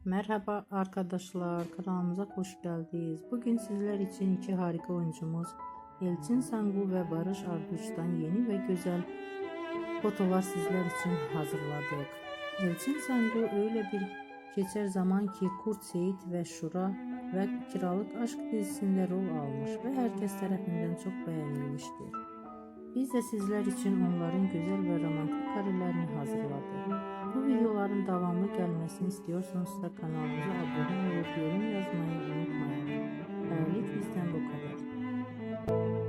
Merhaba arkadaşlar, kanalımıza hoş geldiniz. Bugün sizler için iki harika oyuncumuz Elçin Sangu ve Barış Arduç'tan yeni ve güzel fotolar sizler için hazırladık. Elçin Sangu öyle bir geçer zaman ki Kurt Seyit ve Şura ve Kiralık Aşk dizisinde rol almış ve herkes tarafından çok beğenilmiştir. Biz de sizler için onların güzel ve romantik karelerini hazırladık. Bu videoların devamlı gelmesini istiyorsanız da kanalımıza abone olup yorum yazmayı unutmayın. Böylelikle bizden bu kadar.